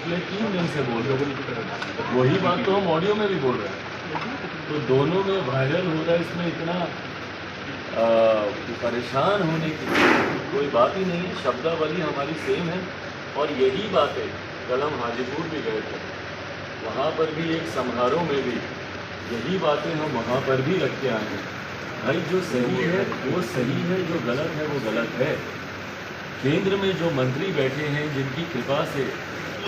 पिछले 3 दिन से बोल रहे हैं, वही बात तो हम ऑडियो में भी बोल रहे हैं। तो दोनों में वायरल हो रहा है, इसमें इतना परेशान होने की कोई बात ही नहीं है। शब्दावली हमारी सेम है और यही बात है। कल हम हाजीपुर भी गए थे, वहाँ पर भी एक समारोह में भी यही बातें हम वहाँ पर भी रख के आए हैं। भाई जो सही है वो सही है, जो गलत है वो गलत है। केंद्र में जो मंत्री बैठे हैं, जिनकी कृपा से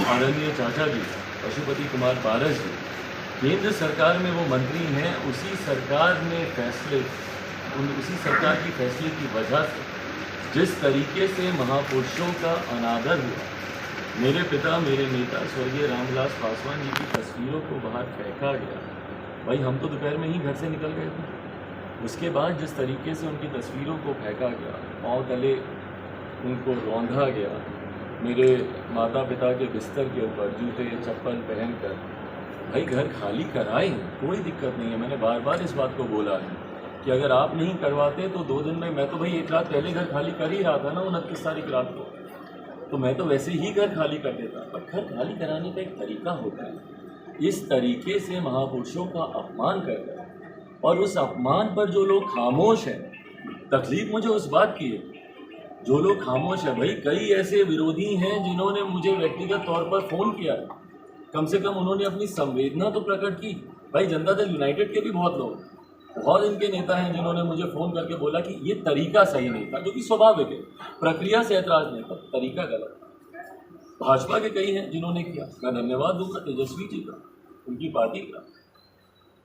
आदरणीय चाचा जी पशुपति कुमार पारस जी केंद्र सरकार में वो मंत्री हैं, उसी सरकार ने उसी सरकार की फैसले की वजह से जिस तरीके से महापुरुषों का अनादर हुआ, मेरे पिता मेरे नेता स्वर्गीय रामविलास पासवान जी की तस्वीरों को बाहर फेंका गया। भाई हम तो दोपहर में ही घर से निकल गए थे। उसके बाद जिस तरीके से उनकी तस्वीरों को फेंका गया, पाँव तले उनको रौंधा गया, मेरे माता पिता के बिस्तर के ऊपर जूते चप्पल पहनकर, भाई घर खाली कराए, कोई दिक्कत नहीं है। मैंने बार बार इस बात को बोला है कि अगर आप नहीं करवाते तो 2 दिन में, मैं तो भाई 1 रात पहले घर खाली कर ही रहा था ना 29 तारीख रात को, तो मैं तो वैसे ही घर खाली कर देता। पर घर खाली कराने का एक तरीका होता है। इस तरीके से महापुरुषों का अपमान कर रहा है और उस अपमान पर जो लोग खामोश हैं, तकलीफ मुझे उस बात की है जो लोग खामोश है। भाई कई ऐसे विरोधी हैं जिन्होंने मुझे व्यक्तिगत तौर पर फ़ोन किया, कम से कम उन्होंने अपनी संवेदना तो प्रकट की। भाई जनता दल यूनाइटेड के भी बहुत लोग, बहुत इनके नेता हैं जिन्होंने मुझे फ़ोन करके बोला कि ये तरीका सही नहीं था, जो कि स्वाभाविक है, प्रक्रिया से ऐतराज़ नहीं था, तरीका गलत था। भाजपा के कई हैं जिन्होंने किया, मैं धन्यवाद दूंगा तेजस्वी जी का, उनकी पार्टी का।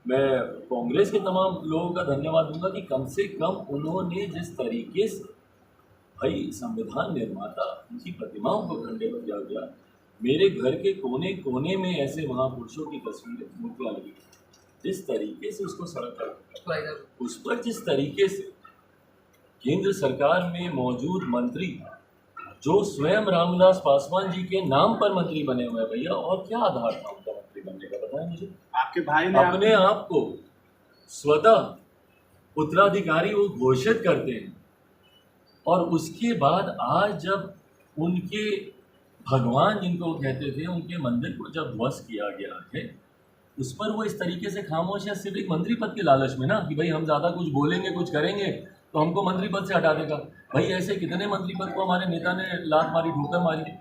मैं कांग्रेस के तमाम लोगों का धन्यवाद दूंगा कि कम से कम उन्होंने जिस तरीके से भाई संविधान निर्माता उनकी प्रतिमाओं को खंडे किया गया, मेरे घर के कोने कोने में ऐसे महापुरुषों की तस्वीरें मूर्तियाँ लगी, जिस तरीके से उसको सड़क पर, उस पर जिस तरीके से केंद्र सरकार में मौजूद मंत्री जो स्वयं रामविलास पासवान जी के नाम पर मंत्री बने हुए हैं, भैया और क्या आधार था उनका मंत्री बनने का, बताएं मुझे। आपके भाई ने अपने आप को स्वतः उत्तराधिकारी वो घोषित करते हैं और उसके बाद आज जब उनके भगवान जिनको वो कहते थे, उनके मंदिर को जब ध्वस्त किया गया है, उस पर वो इस तरीके से खामोश है, सिर्फ एक मंत्री पद के लालच में ना, कि भाई हम ज़्यादा कुछ बोलेंगे कुछ करेंगे तो हमको मंत्री पद से हटा देगा। भाई ऐसे कितने मंत्री पद को हमारे नेता ने लात मारी, ठोकर मारी।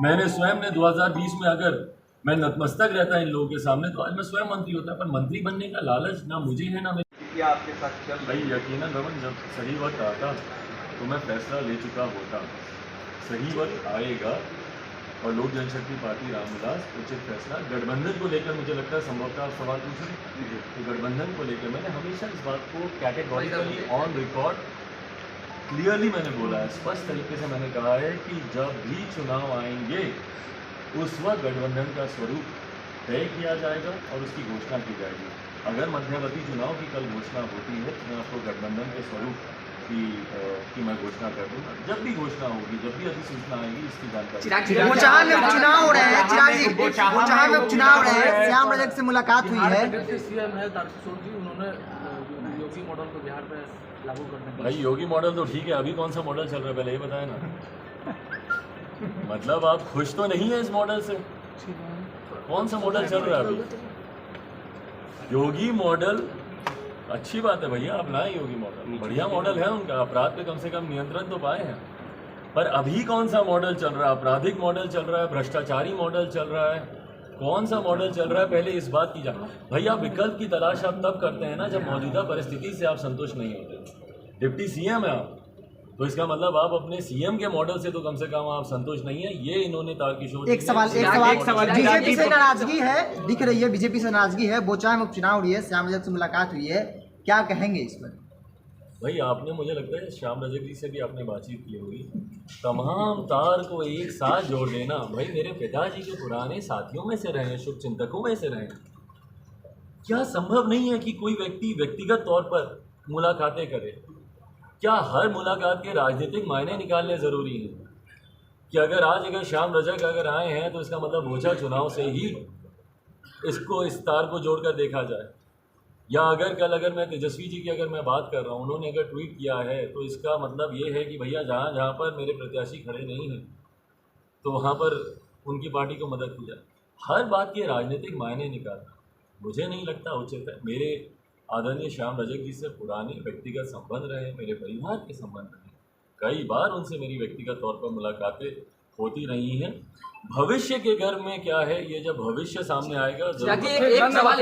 मैंने स्वयं ने 2020 में अगर मैं नतमस्तक रहता इन लोगों के सामने तो आज मैं स्वयं मंत्री होता, पर मंत्री बनने का लालच ना मुझे है ना मेरे। आपके साथ चल भाई यकीनन रमन, जब सही वक्त आता तो मैं फैसला ले चुका होता। सही वक्त आएगा और लोक जनशक्ति पार्टी रामविलास उचित फैसला गठबंधन को लेकर, मुझे लगता है संभवतः आप सवाल पूछ रहे हैं, तो गठबंधन को लेकर मैंने हमेशा इस बात को कैटेगोरिकली ऑन रिकॉर्ड क्लियरली मैंने बोला है, स्पष्ट तरीके से मैंने कहा है कि जब भी चुनाव आएंगे उस वक्त गठबंधन का स्वरूप तय किया जाएगा और उसकी घोषणा की जाएगी। अगर मध्यवर्ती चुनाव की कल घोषणा होती है तो मैं आपको गठबंधन के स्वरूप की मैं घोषणा कर दूंगा। जब भी घोषणा होगी, जब भी अधिसूचना आएगी, इसकी जानकारी। बोचाहा में चुनाव हो रहे हैं, चिराग जी, बोचाहा में चुनाव हो रहे हैं, श्याम रजक से मुलाकात हुई है। सीएम है तारकिशोर जी, उन्होंने योगी मॉडल को बिहार में लागू करने का। भाई योगी मॉडल तो ठीक है, अभी कौन सा मॉडल चल रहा है पहले ये बताए ना। मतलब आप खुश तो नहीं है इस मॉडल से? कौन सा मॉडल चल रहा है अभी? योगी मॉडल अच्छी बात है भैया, आप लाएं योगी मॉडल, बढ़िया मॉडल है उनका, अपराध पे कम से कम नियंत्रण तो पाए हैं। पर अभी कौन सा मॉडल चल रहा है? आपराधिक मॉडल चल रहा है, भ्रष्टाचारी मॉडल चल रहा है, कौन सा मॉडल चल रहा है? पहले इस बात की जान। भैया विकल्प की तलाश आप तब करते हैं ना जब मौजूदा परिस्थिति से आप संतुष्ट नहीं होते। डिप्टी सीएम है आप, तो इसका मतलब आप अपने सीएम के मॉडल से तो कम से कम आप संतुष्ट नहीं है। ये इन्होंने तारकिशोर एक सवाल बीजेपी से नाराजगी है, दिख रही है बीजेपी से नाराजगी है, बोचाहा में उपचुनाव हुई है, श्याम रजक से मुलाकात हुई है, क्या कहेंगे इस पर? भाई आपने, मुझे लगता है श्याम रजक जी से भी आपने बातचीत की होगी, तमाम तार को एक साथ जोड़ देना। भाई मेरे पिताजी के पुराने साथियों में से रहे, शुभ चिंतकों में से रहे, क्या संभव नहीं है कि कोई व्यक्ति व्यक्तिगत तौर पर मुलाकातें करे? क्या हर मुलाकात के राजनीतिक मायने निकालने ज़रूरी हैं? कि अगर श्याम रजक अगर आए हैं तो इसका मतलब बोचा चुनाव से ही इसको इस तार को जोड़कर देखा जाए? या अगर मैं तेजस्वी जी की अगर मैं बात कर रहा हूँ, उन्होंने अगर ट्वीट किया है तो इसका मतलब ये है कि भैया जहाँ जहाँ पर मेरे प्रत्याशी खड़े नहीं हैं तो वहाँ पर उनकी पार्टी को मदद की जाए। हर बात के राजनीतिक मायने निकालना मुझे नहीं लगता उचित है। मेरे आदरणीय श्याम रजक जी से पुराने व्यक्तिगत संबंध रहे, मेरे परिवार के संबंध रहे, कई बार उनसे मेरी व्यक्तिगत तौर पर मुलाकातें होती रही हैं। भविष्य के घर में क्या है, ये जब भविष्य सामने आएगा एक सवाल